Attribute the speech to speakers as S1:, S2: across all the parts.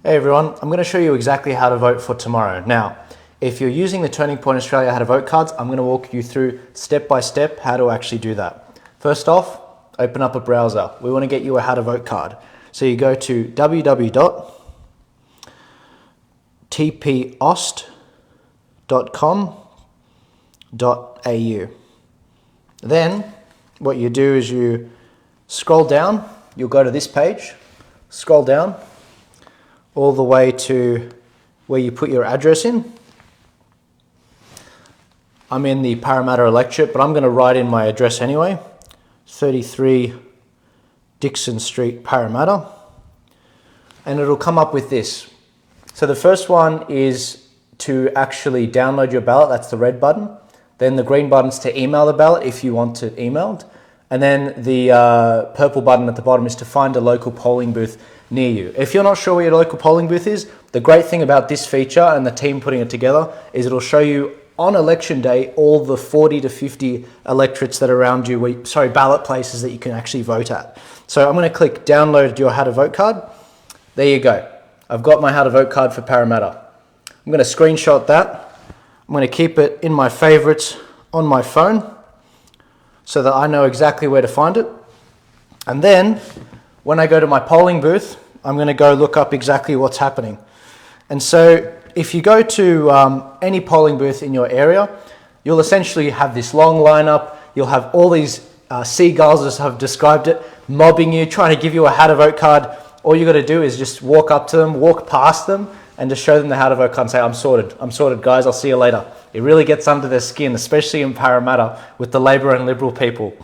S1: Hey everyone, I'm going to show you exactly how to vote for tomorrow. Now, if you're using the Turning Point Australia how to vote cards, I'm going to walk you through step by step how to actually do that. First off, open up a browser. We want to get you a how to vote card. So you go to www.tpost.com.au. Then what you do is you scroll down, you'll go to this page, scroll down all the way to where you put your address in. I'm in the Parramatta electorate, but I'm going to write in my address anyway. 33 Dixon Street, Parramatta. And it'll come up with this. So the first one is to actually download your ballot. That's the red button. Then the green button's to email the ballot if you want it emailed. And then the purple button at the bottom is to find a local polling booth near you. If you're not sure where your local polling booth is, the great thing about this feature and the team putting it together is it'll show you on election day all the 40 to 50 electorates that are around you, ballot places that you can actually vote at. So I'm going to click download your how to vote card. There you go. I've got my how to vote card for Parramatta. I'm going to screenshot that. I'm going to keep it in my favorites on my phone so that I know exactly where to find it. And then when I go to my polling booth, I'm going to go look up exactly what's happening. And so if you go to any polling booth in your area, you'll essentially have this long lineup. You'll have all these seagulls, as I've described it, mobbing you, trying to give you a how to vote card. All you got to do is just walk up to them, walk past them, and just show them the how to vote card and say, I'm sorted guys, I'll see you later. It really gets under their skin, especially in Parramatta with the Labor and Liberal people.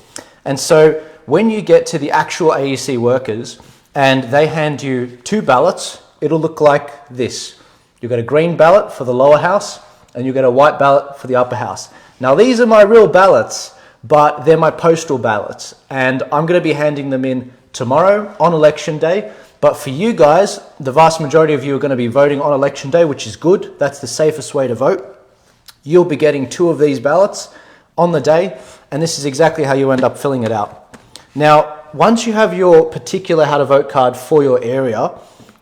S1: And so when you get to the actual AEC workers and they hand you two ballots, it'll look like this. You've got a green ballot for the lower house and you get a white ballot for the upper house. Now these are my real ballots, but they're my postal ballots and I'm going to be handing them in tomorrow on election day. But for you guys, the vast majority of you are going to be voting on election day, which is good. That's the safest way to vote. You'll be getting two of these ballots on the day, and this is exactly how you end up filling it out. Now, once you have your particular how to vote card for your area,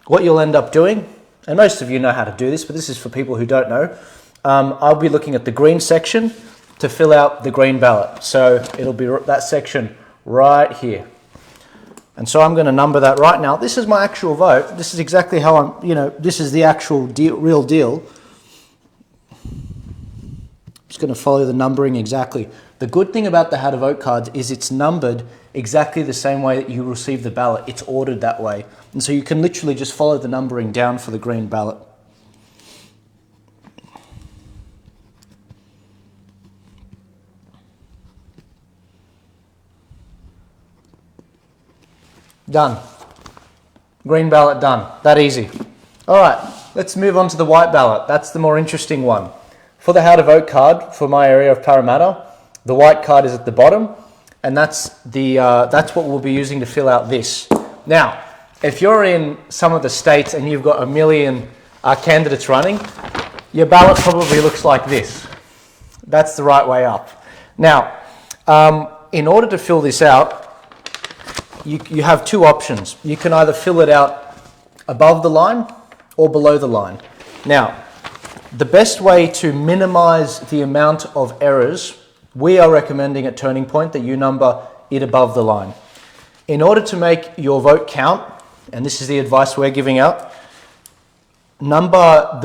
S1: what you'll end up doing, and most of you know how to do this, but this is for people who don't know, I'll be looking at the green section to fill out the green ballot. So it'll be that section right here. And so I'm going to number that right now. This is my actual vote. This is exactly how this is the actual real deal. Just going to follow the numbering exactly. The good thing about the how to vote cards is it's numbered exactly the same way that you receive the ballot. It's ordered that way. And so you can literally just follow the numbering down for the green ballot. Done. Green ballot done. That easy. All right, let's move on to the white ballot. That's the more interesting one. For the how to vote card for my area of Parramatta, the white card is at the bottom, and that's what we'll be using to fill out this. Now, if you're in some of the states and you've got a million candidates running, your ballot probably looks like this. That's the right way up. Now, in order to fill this out, you have two options. You can either fill it out above the line or below the line. Now, the best way to minimize the amount of errors, we are recommending at Turning Point that you number it above the line. In order to make your vote count, and this is the advice we're giving out, number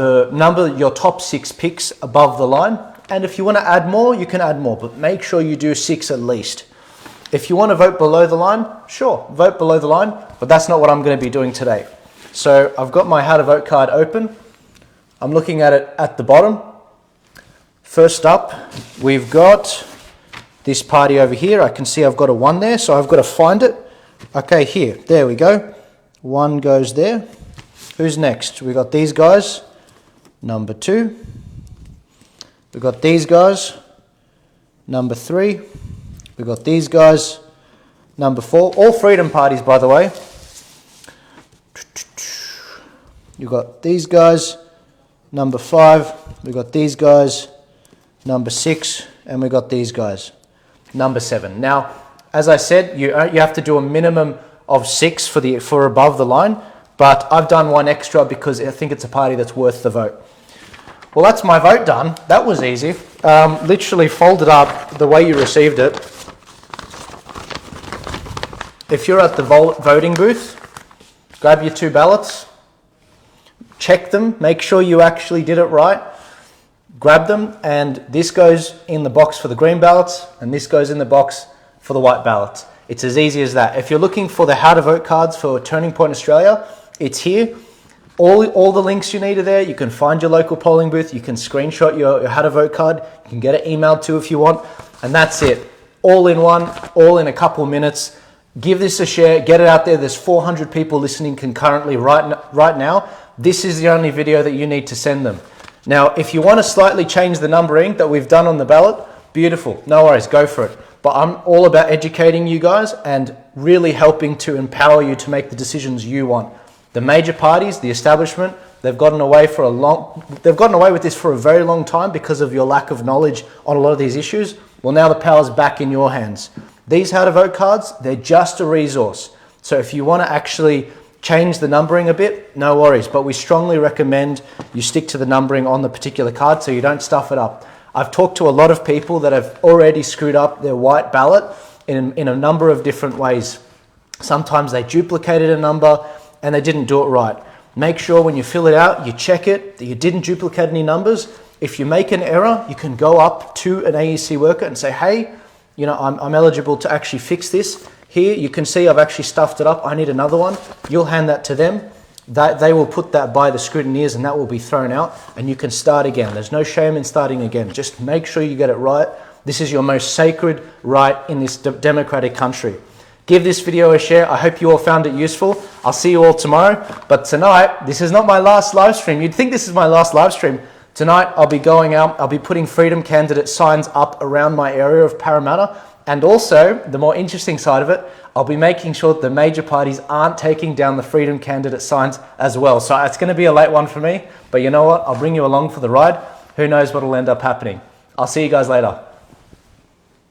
S1: your top 6 picks above the line. And if you want to add more, you can add more, but make sure you do 6 at least. If you want to vote below the line, sure, vote below the line, but that's not what I'm going to be doing today. So I've got my how to vote card open. I'm looking at it at the bottom. First up, we've got this party over here. I can see I've got a 1 there, so I've got to find it. Okay, here, there we go. 1 goes there. Who's next? We've got these guys, number 2. We've got these guys, number 3. We've got these guys, number 4. All freedom parties, by the way. You've got these guys, number 5. We've got these guys, number 6. And we've got these guys, number 7. Now, as I said, you have to do a minimum of 6 for above the line. but I've done one extra because I think it's a party that's worth the vote. Well, that's my vote done. That was easy. Literally folded up the way you received it. If you're at the voting booth, grab your 2 ballots, check them, make sure you actually did it right, grab them, and this goes in the box for the green ballots, and this goes in the box for the white ballots. It's as easy as that. If you're looking for the how to vote cards for Turning Point Australia, it's here. All the links you need are there. You can find your local polling booth, you can screenshot your how to vote card, you can get it emailed to if you want, and that's it. All in one, all in a couple minutes. Give this a share, get it out there. There's 400 people listening concurrently right now. This is the only video that you need to send them. Now, if you want to slightly change the numbering that we've done on the ballot, beautiful, no worries, go for it. But I'm all about educating you guys and really helping to empower you to make the decisions you want. The major parties, the establishment, they've gotten away with this for a very long time because of your lack of knowledge on a lot of these issues. Well, now the power's back in your hands. These how to vote cards, they're just a resource. So if you want to actually change the numbering a bit, no worries, but we strongly recommend you stick to the numbering on the particular card so you don't stuff it up. I've talked to a lot of people that have already screwed up their white ballot in a number of different ways. Sometimes they duplicated a number and they didn't do it right. Make sure when you fill it out, you check it, that you didn't duplicate any numbers. If you make an error, you can go up to an AEC worker and say, hey, you know, I'm eligible to actually fix this. Here, you can see I've actually stuffed it up. I need another one. You'll hand that to them. They will put that by the scrutineers and that will be thrown out and you can start again. There's no shame in starting again. Just make sure you get it right. This is your most sacred right in this democratic country. Give this video a share. I hope you all found it useful. I'll see you all tomorrow. But tonight, this is not my last live stream. You'd think this is my last live stream. Tonight, I'll be going out. I'll be putting Freedom candidate signs up around my area of Parramatta. And also, the more interesting side of it, I'll be making sure that the major parties aren't taking down the Freedom candidate signs as well. So it's going to be a late one for me. But you know what? I'll bring you along for the ride. Who knows what will end up happening. I'll see you guys later.